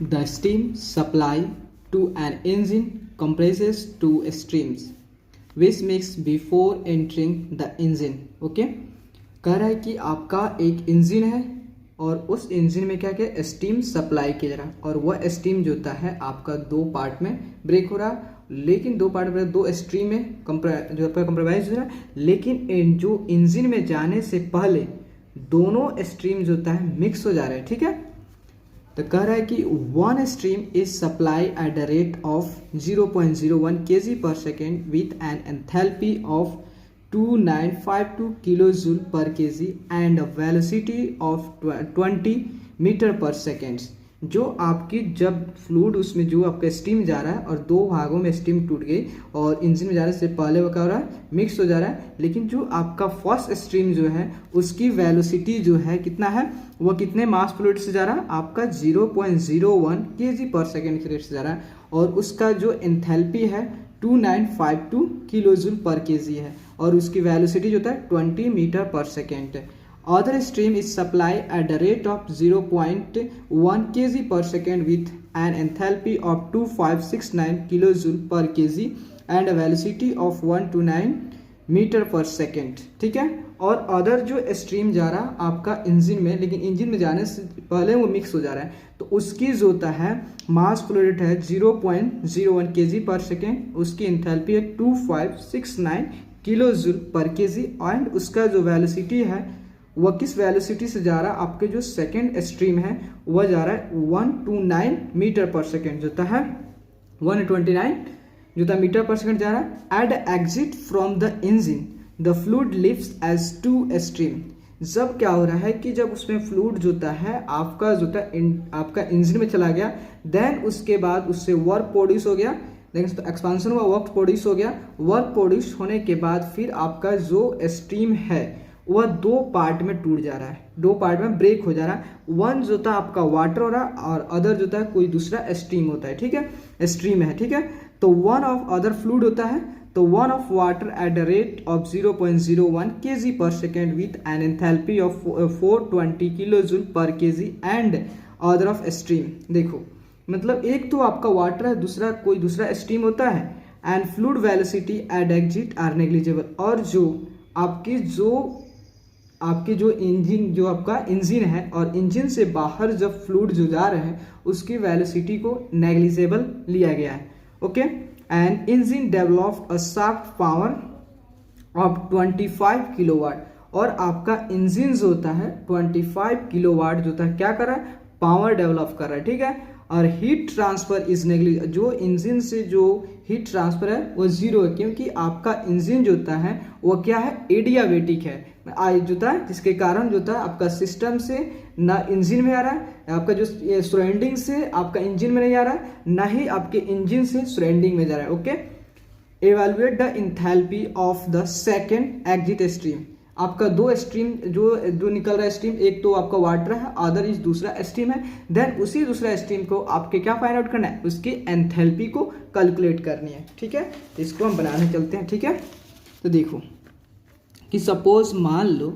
The steam supply to an engine compresses two streams which mix before entering the engine. Okay, कह रहा है कि आपका एक इंजन है और उस इंजन में क्या क्या स्टीम सप्लाई किया जा रहा है और वह स्टीम जो होता है आपका दो पार्ट में ब्रेक हो रहा है, लेकिन दो पार्ट में दो स्ट्रीम में जो आपका कंप्रोमाइज हो रहा है, लेकिन जो इंजन में जाने से पहले दोनों स्ट्रीम जो होता है मिक्स हो जा रहे हैं. ठीक है, तो कह रहा है कि one stream is supply eight the rate of 0.01 kg per second with an enthalpy of 2952 kilojoule per kg and a velocity of 20 metre पर सेकेंड. जो आपकी जब फ्लूइड उसमें जो आपका स्टीम जा रहा है और दो भागों में स्टीम टूट गई और इंजन में जाने से पहले वो क्या हो रहा है, मिक्स हो जा रहा है, लेकिन जो आपका फर्स्ट स्ट्रीम जो है उसकी वेलोसिटी जो है कितना है, वो कितने मास फ्लूइड से जा रहा है, आपका 0.01 kg पर सेकेंड के रेट से जा रहा है और उसका जो एंथैल्पी है 2952 किलोजूल पर केजी है और उसकी वेलोसिटी जो होता है 20 मीटर पर सेकेंड है. Other stream is supplied at the rate of 0.1 kg per second with an enthalpy of 2569 kilojoule per kg and a velocity of 129 metre पर सेकेंड. ठीक है, और अदर जो स्ट्रीम जा रहा आपका इंजन में, लेकिन इंजन में जाने से पहले वो मिक्स हो जा रहा है, तो उसकी जो होता है मास फ्लो रेट है 0.01 kg पर सेकेंड, उसकी एंथैल्पी है 2569 किलोजूल पर केजी एंड उसका जो वेलोसिटी है वह किस वेलोसिटी से जा रहा है, आपके जो सेकेंड स्ट्रीम है वह जा रहा है 129 मीटर पर सेकेंड, जो होता है 129 जो होता है मीटर पर सेकेंड जा रहा है. At exit from the engine the fluid leaves as two stream. जब क्या हो रहा है कि जब उसमें फ्लूइड जो होता है आपका जो होता है आपका इंजन में चला गया, देन उसके बाद उससे वर्क प्रोड्यूस हो गया, लेकिन तो एक्सपांशन हुआ, वर्क प्रोड्यूस हो गया, वर्क प्रोड्यूस होने के बाद फिर आपका जो स्ट्रीम है वह दो पार्ट में टूट जा रहा है, दो पार्ट में ब्रेक हो जा रहा है. वन जो था आपका वाटर हो रहा है और अदर जो था कोई दूसरा स्ट्रीम होता है. ठीक है, स्ट्रीम है. ठीक है, तो वन ऑफ अदर फ्लूइड होता है, तो one of water at the rate of 0.01 kg पर second with an enthalpy of 420 kilojoule पर KG and other of stream. देखो मतलब एक तो आपका वाटर है, दूसरा कोई दूसरा स्ट्रीम होता है and fluid velocity at exit are negligible. और जो आपकी जो इंजन जो आपका इंजन है और इंजन से बाहर जब फ्लूइड जो जा रहे हैं उसकी वेलोसिटी को नेग्लिजिबल लिया गया है. Okay, and engine developed a shaft power of 25 kilowatt. और आपका इंजन जो होता है 25 किलोवाट जो होता है क्या कर रहा है, पावर डेवलप कर रहा है. ठीक है, और हीट ट्रांसफर इज नेग्लिजिबल. जो इंजन से जो हीट ट्रांसफर है वो जीरो है, क्योंकि आपका इंजन जो होता है वो क्या है, एडियाबेटिक है, जो होता है जिसके कारण जो होता है आपका सिस्टम से ना इंजन में आ रहा है, आपका जो सराउंडिंग से आपका इंजन में नहीं आ रहा है, ना ही आपके इंजन से सराउंडिंग में जा रहा है. Okay, evaluate the enthalpy of the second exit stream. आपका दो स्ट्रीम जो निकल रहा है स्ट्रीम, एक तो आपका वाटर है, अदर इज दूसरा स्ट्रीम है, देन उसी दूसरा स्ट्रीम को आपके क्या फाइंड आउट करना है, उसकी एंथैल्पी को कैलकुलेट करनी है. ठीक है, तो इसको हम बनाने चलते हैं. ठीक है, तो देखो कि सपोज मान लो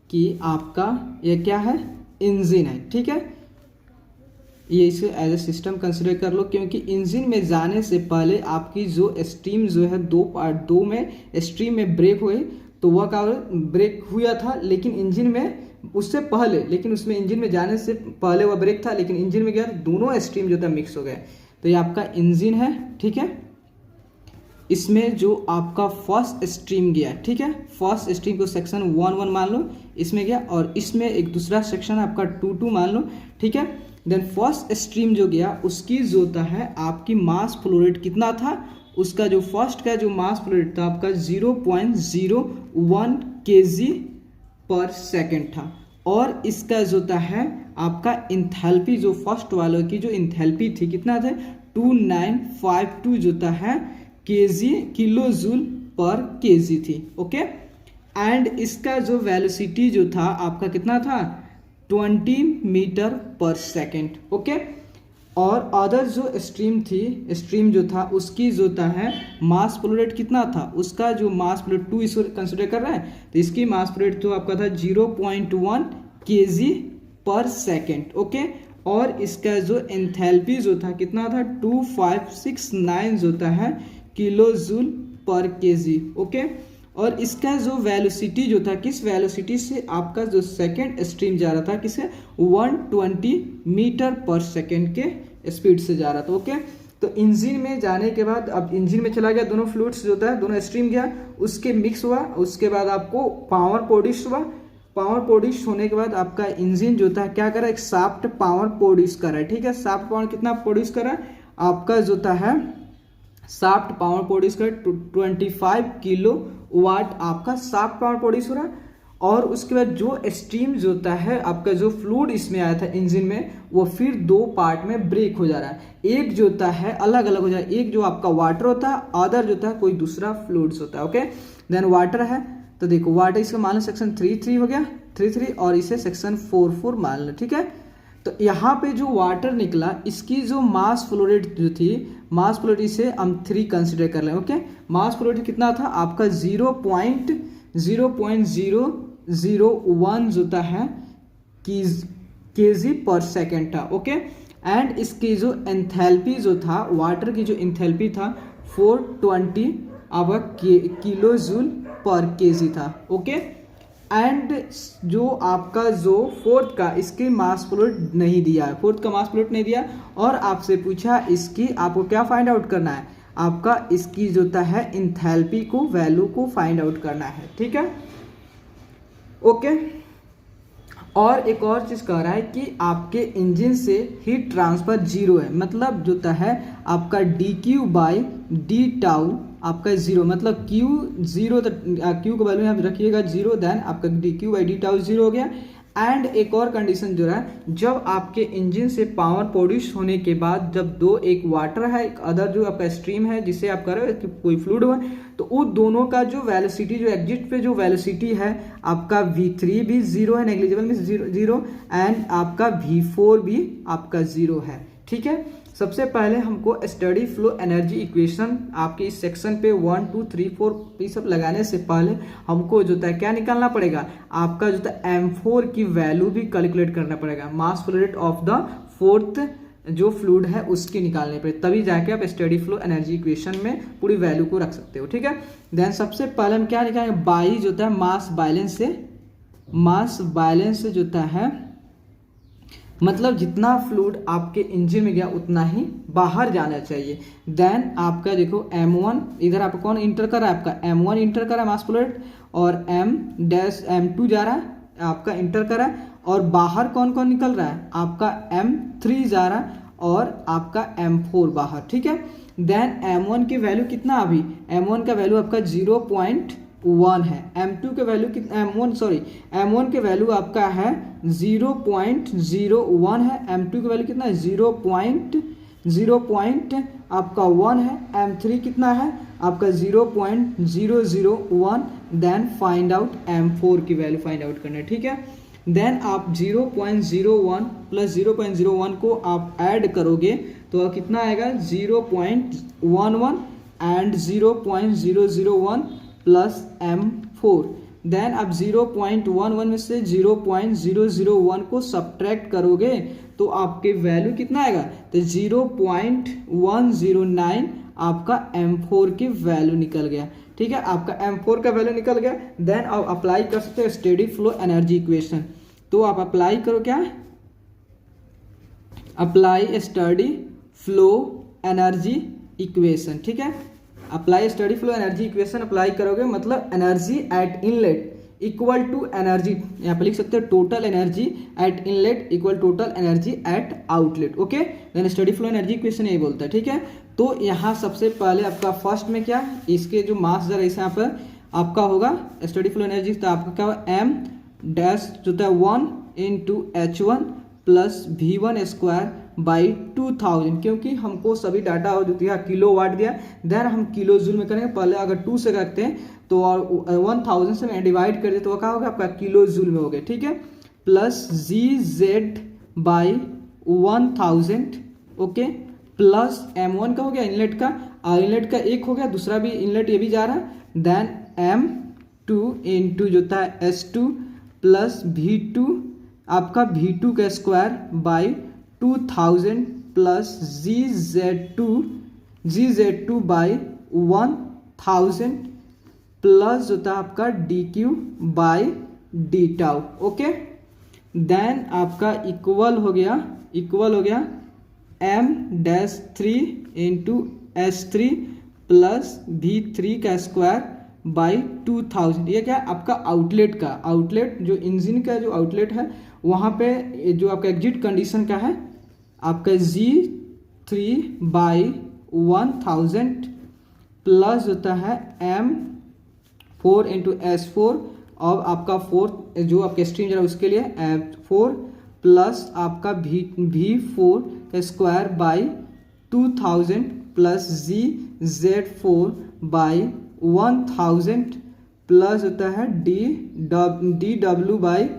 कि आपका ये क्या है, इंजन है. ठीक है, ये इसे एज ए सिस्टम कंसिडर कर लो, क्योंकि इंजन में जाने से पहले आपकी जो स्ट्रीम जो है दो में स्ट्रीम में ब्रेक हुए, तो वह क्या ब्रेक हुआ था, लेकिन इंजन में उससे पहले, लेकिन उसमें इंजन में जाने से पहले वह ब्रेक था, लेकिन इंजन में गया दोनों स्ट्रीम जो था मिक्स हो गए. तो ये आपका इंजन है. ठीक है, इसमें जो आपका फर्स्ट स्ट्रीम गया, ठीक है, फर्स्ट स्ट्रीम को सेक्शन 1 मान लो, इसमें गया, और इसमें एक दूसरा सेक्शन आपका 2 मान लो. ठीक है, देन फर्स्ट स्ट्रीम जो गया उसकी जो होता है आपकी मास फ्लो रेट कितना था, उसका जो फर्स्ट का जो मास फ्लो रेट था आपका 0.01 kg पर सेकेंड था, और इसका जो होता है आपका इंथैल्पी जो फर्स्ट वालों की जो इंथैल्पी थी कितना था, 2952 जो होता है किलोजूल पर केजी थी. ओके, एंड इसका जो वेलोसिटी जो था आपका कितना था, 20 मीटर पर सेकेंड. ओके, और अदर जो स्ट्रीम जो था उसकी जो होता है मास फ्लो रेट कितना था, उसका जो मास फ्लो रेट 2 इसको कंसिडर कर रहा है, तो इसकी मास फ्लो रेट तो आपका था 0.1 kg पर सेकेंड. ओके, और इसका जो एंथैल्पी जो था कितना था 2569 जो था है किलो जूल पर केजी। ओके, और इसका जो वेलोसिटी जो था, किस वेलोसिटी से आपका जो सेकेंड स्ट्रीम जा रहा था, किसे 120 मीटर पर सेकेंड के स्पीड से जा रहा था। ओके, तो इंजन में जाने के बाद अब इंजन में चला गया, दोनों फ्लूइड्स जो था दोनों स्ट्रीम गया, उसके मिक्स हुआ, उसके बाद आपको पावर प्रोड्यूस हुआ। पावर प्रोड्यूस होने के बाद आपका इंजन जो था क्या कर रहा है, एक शाफ्ट पावर प्रोड्यूस कर रहा है। ठीक है, शाफ्ट पावर कितना प्रोड्यूस कर रहा है, आपका जो था है शाफ्ट पावर प्रोड्यूस कर 25 किलो वाट आपका शाफ्ट पावर प्रोड्यूस हो रहा है। और उसके बाद जो स्टीम जो होता है आपका जो फ्लूइड इसमें आया था इंजन में, वो फिर दो पार्ट में ब्रेक हो जा रहा है। एक जो होता है अलग अलग हो जा रहा है, एक जो आपका वाटर होता है, अदर जो होता है कोई दूसरा फ्लूइड्स होता है। ओके, देन वाटर है, तो देखो वाटर इसका मान लो सेक्शन 3 हो गया, 3 और इसे सेक्शन 4 मान लो। ठीक है, तो यहाँ पे जो वाटर निकला, इसकी जो मास फ्लो रेट जो थी, मास फ्लो रेट इसे हम 3 कंसिडर कर लें। ओके, मास फ्लो रेट कितना था आपका 0.001 जो था है केजी पर सेकेंड था। ओके, एंड इसकी जो एंथैल्पी जो था, वाटर की जो एंथैल्पी था 420 आपका किलो जूल पर केजी था। ओके, एंड जो आपका जो फोर्थ का इसकी मास फ्लो रेट नहीं दिया है, फोर्थ का मास फ्लो रेट नहीं दिया, और आपसे पूछा इसकी आपको क्या फाइंड आउट करना है, आपका इसकी जो है एंथैल्पी को वैल्यू को फाइंड आउट करना है। ठीक है, ओके, और एक और चीज कह रहा है कि आपके इंजन से हीट ट्रांसफर 0 है, मतलब जो है आपका dQ बाई डी टाउ आपका 0, मतलब Q 0, Q का वैल्यू यहाँ पे रखिएगा 0, देन आपका dQ बाई डी टाउ 0 हो गया। एंड एक और कंडीशन जो है, जब आपके इंजन से पावर प्रोड्यूस होने के बाद जब दो, एक वाटर है एक अदर जो आपका स्ट्रीम है जिसे आप कर रहे हो कोई फ्लूइड हुआ, तो उन दोनों का जो वेलोसिटी, जो एग्जिट पे जो वेलोसिटी है आपका V3 भी 0 है, नेग्लिजिबल में 0, एंड आपका V4 भी आपका 0 है। ठीक है, सबसे पहले हमको स्टडी फ्लो एनर्जी इक्वेशन आपके इस सेक्शन पे 1 2 3 4 ये सब लगाने से पहले हमको जो है क्या निकालना पड़ेगा, आपका जो है M4 की वैल्यू भी कैलकुलेट करना पड़ेगा, mass flow rate of the fourth जो फ्लूइड है उसकी निकालने पे, तभी जाके आप स्टडी फ्लो एनर्जी इक्वेशन में पूरी वैल्यू को रख सकते हो। ठीक है, देन सबसे पहले हम क्या निकालेंगे, बाई जो है मास बैलेंस से, मास बैलेंस से जो है मतलब जितना फ्लूइड आपके इंजन में गया उतना ही बाहर जाना चाहिए। देन आपका देखो M1 इधर आपका कौन इंटर कर रहा है, आपका M1 इंटर कर रहा है मास फ्लो रेट, और M2 जा रहा है आपका इंटर कर रहा है, और बाहर कौन कौन निकल रहा है, आपका M3 जा रहा है और आपका M4 बाहर। ठीक है, देन M1 की वैल्यू कितना, अभी M1 का वैल्यू आपका 0.1 है, M2 के वैल्यू कितना, M1 के वैल्यू आपका है 0.01 है, M2 की वैल्यू कितना है 0.1 आपका 1 है, M3 कितना है आपका 0.001, देन फाइंड आउट M4 की वैल्यू फाइंड आउट करना है। ठीक है, देन आप 0.01 प्लस 0.01 को आप ऐड करोगे तो कितना आएगा 0.11 एंड 0.001 प्लस M4, देन आप 0.11 में से 0.001 को सब्ट्रैक्ट करोगे तो आपके वैल्यू कितना आएगा, तो 0.109 आपका M4 की वैल्यू निकल गया। ठीक है, आपका M4 का वैल्यू निकल गया। देन आप अप्लाई कर सकते हो स्टेडी फ्लो एनर्जी इक्वेशन, तो आप अप्लाई करो क्या, apply steady flow energy equation. ठीक है, apply steady flow energy equation apply करोगे मतलब energy at inlet equal to energy, यहाँ पे लिख सकते हो total energy at inlet equal total energy at outlet. Okay, then steady flow energy equation यही बोलता है। ठीक है, तो यहाँ सबसे पहले आपका फर्स्ट में क्या, इसके जो मास जरा इस यहाँ पर आपका होगा स्टडी फ्लो एनर्जी, तो आपका क्या होगा M डैश जो था 1 into H1 plus V1 square by 2000, क्योंकि हमको सभी डाटा जो दिया किलो वाट दिया, देन हम किलो जूल में करेंगे, पहले अगर 2 से करते हैं तो और 1000 से मैं डिवाइड कर दे तो क्या होगा आपका किलो जूल में हो गया। ठीक है, plus GZ by 1000, okay, plus M1 का हो गया इनलेट का, और इनलेट का एक हो गया, दूसरा भी इनलेट ये भी जा रहा है, देन M2 इंटू जो था S2 प्लस V2 आपका V2 का square by 2000 plus GZ2 by 1000 plus होता है आपका DQ by d tau. Okay, then आपका इक्वल हो गया M-3 into S3 plus V3 का स्क्वायर बाई 2000। ये क्या है आपका आउटलेट जो इंजन का जो आउटलेट है वहाँ पे जो आपका एग्जिट कंडीशन का है आपका G3 बाई 1000 प्लस होता है M4 इंटू S4 और आपका 4 जो आपका स्ट्रीम जरा उसके लिए 4 प्लस आपका V4 का square by 2000 plus GZ4 by 1000 plus होता है DW by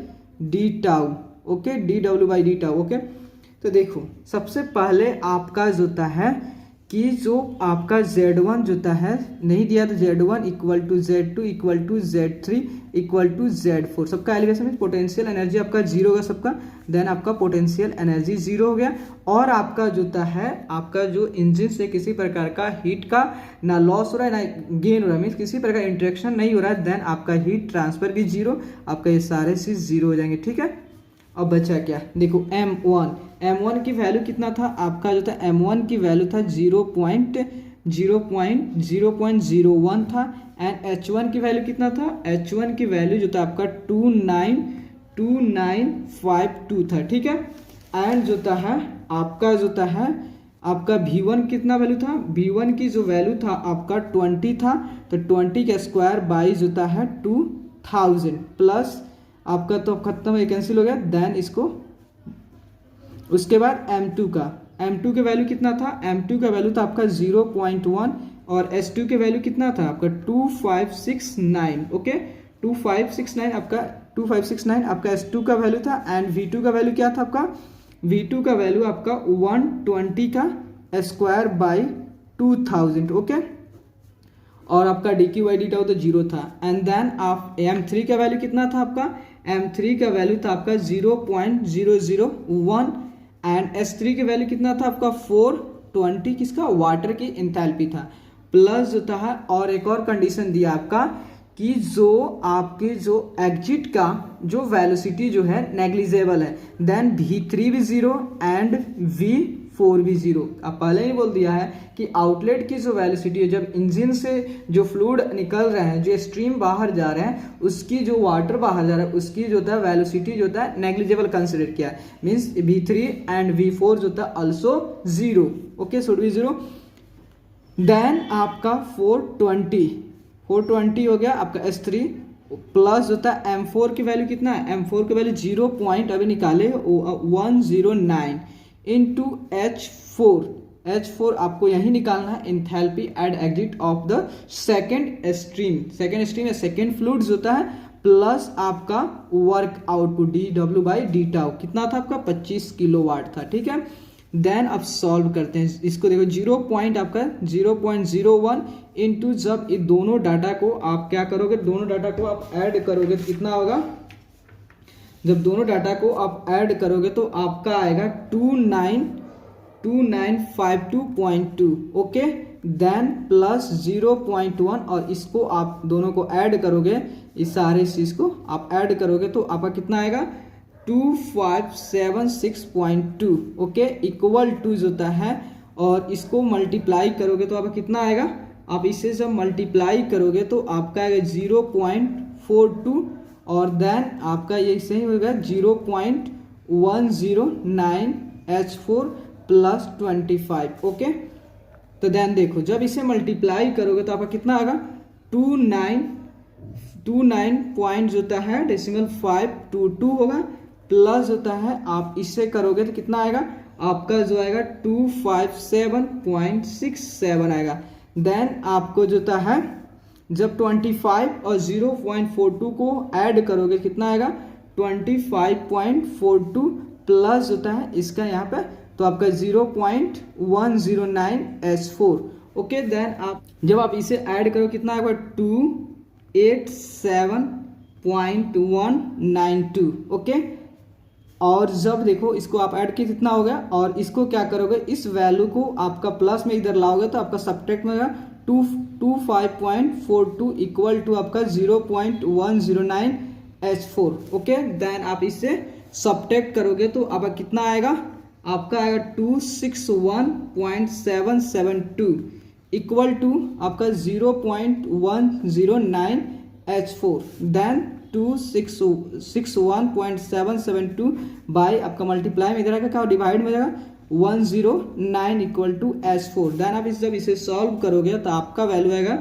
d tau. Okay, DW by d tau. Okay, तो देखो सबसे पहले आपका जो होता है कि जो आपका Z1 जो होता है नहीं दिया तो Z1 equal to Z2 equal to Z3 equal to Z4 सबका एलिवेशन में पोटेंशियल एनर्जी आपका जीरो होगा सबका। देन आपका पोटेंशियल एनर्जी जीरो हो गया और आपका जो होता है आपका जो इंजन से किसी प्रकार का हीट का ना लॉस हो रहा है ना गेन हो रहा है, मीन्स किसी प्रकार इंटरेक्शन नहीं हो रहा है। देन आपका हीट ट्रांसफर भी जीरो, आपका ये सारे चीज जीरो हो जाएंगे। ठीक है, अब बचा क्या, देखो M1 की वैल्यू कितना था आपका जो था M1 की वैल्यू था 0.01 था एंड H1 की वैल्यू कितना था, H1 की वैल्यू जो था आपका 2952 था। ठीक है, एंड जो था है आपका जो था है आपका V1 कितना वैल्यू था, V1 की जो वैल्यू था आपका 20 था तो 20 का स्क्वायर बाई जो था है 2000 प्लस आपका तो खत्म है कैंसिल हो गया। देन इसको उसके बाद M2 की वैल्यू कितना था, M2 का वैल्यू था आपका 0.1 और S2 के वैल्यू कितना था आपका 2569। ओके, 2569 आपका S2 का वैल्यू था एंड V2 का वैल्यू क्या था आपका, V2 का वैल्यू आपका 120 का स्क्वायर बाई 2000। ओके, और आपका DQ बाई डी टाउ तो जीरो था एंड देन आप M3 का वैल्यू कितना था आपका, M3 का वैल्यू था आपका 0.001 एंड S3 की वैल्यू कितना था आपका 420 किसका वाटर की इंथैल्पी था प्लस जो था और एक और कंडीशन दिया आपका कि जो आपके जो एग्जिट का जो वेलोसिटी जो है नेग्लिजेबल है। देन V3 भी जीरो एंड V4 भी जीरो। अब पहले ही बोल दिया है कि आउटलेट की जो वेलोसिटी है जब इंजन से जो फ्लूइड निकल रहे हैं जो स्ट्रीम बाहर जा रहे हैं उसकी जो वाटर बाहर जा रहा है उसकी जो था वेलोसिटी जो था नेग्लिजेबल कंसिडर किया है, मीन्स V3 एंड V4 जो था also zero. Okay, should be zero. Then आपका 420 हो गया आपका S3 प्लस होता है M4 की वैल्यू कितना है, M4 की वैल्यू 0. अभी निकाले 109 इंटू H4 आपको यही निकालना है enthalpy at exit of the second stream या सेकेंड फ्लूइड्स होता है प्लस आपका work output DW by d tau कितना था आपका 25 किलोवाट था। ठीक है, देन अब सॉल्व करते हैं इसको। देखो 0.01 इंटू जब ये दोनों डाटा को आप क्या करोगे, दोनों डाटा को आप ऐड करोगे तो कितना होगा, जब दोनों डाटा को आप ऐड करोगे तो आपका आएगा 2952.2। ओके, देन प्लस 0.1 और इसको आप दोनों को ऐड करोगे, इस सारे चीज को आप ऐड करोगे तो आपका कितना आएगा 2576.2। ओके, इक्वल टू होता है और इसको मल्टीप्लाई करोगे तो आपका कितना आएगा, आप इसे जब मल्टीप्लाई करोगे तो आपका आएगा 0.42 और देन आपका ये सही होगा 0.109 H4 प्लस 25। ओके, तो देन देखो जब इसे मल्टीप्लाई करोगे तो आपका कितना आएगा 29 पॉइंट होता है 522 होगा प्लस होता है आप इससे करोगे तो कितना आएगा आपका जो आएगा 257.67 आएगा। देन आपको जो होता है जब 25 और 0.42 को ऐड करोगे कितना आएगा 25.42 प्लस होता है इसका यहाँ पे तो आपका 0.109 H4। ओके, देन आप जब आप इसे ऐड करो कितना आएगा 287.192। ओके, और जब देखो इसको आप ऐड किए कितना हो गया, और इसको क्या करोगे, इस वैल्यू को आपका प्लस में इधर लाओगे तो आपका सब्ट्रैक्ट में 225.42 इक्वल टू आपका 0.109 H4। ओके, देन आप इससे सब्ट्रैक्ट करोगे तो आपका कितना आएगा, आपका आएगा 261.772 इक्वल टू आपका 0.109 H4। देन 261.772 बाई आपका मल्टीप्लाई में इधर आएगा क्या, डिवाइड में जाएगा 109 इक्वल टू H4। देन आप जब इसे सॉल्व करोगे तो आपका वैल्यू आएगा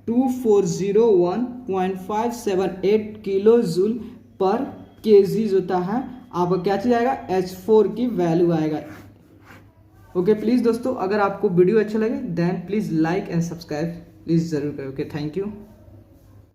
2401.578 किलो जूल पर केजी होता है। आपका क्या चीज आएगा, H4 की वैल्यू आएगा। ओके प्लीज दोस्तों, अगर आपको वीडियो अच्छा लगे then please like and subscribe please जरूर करें। Okay, thank you.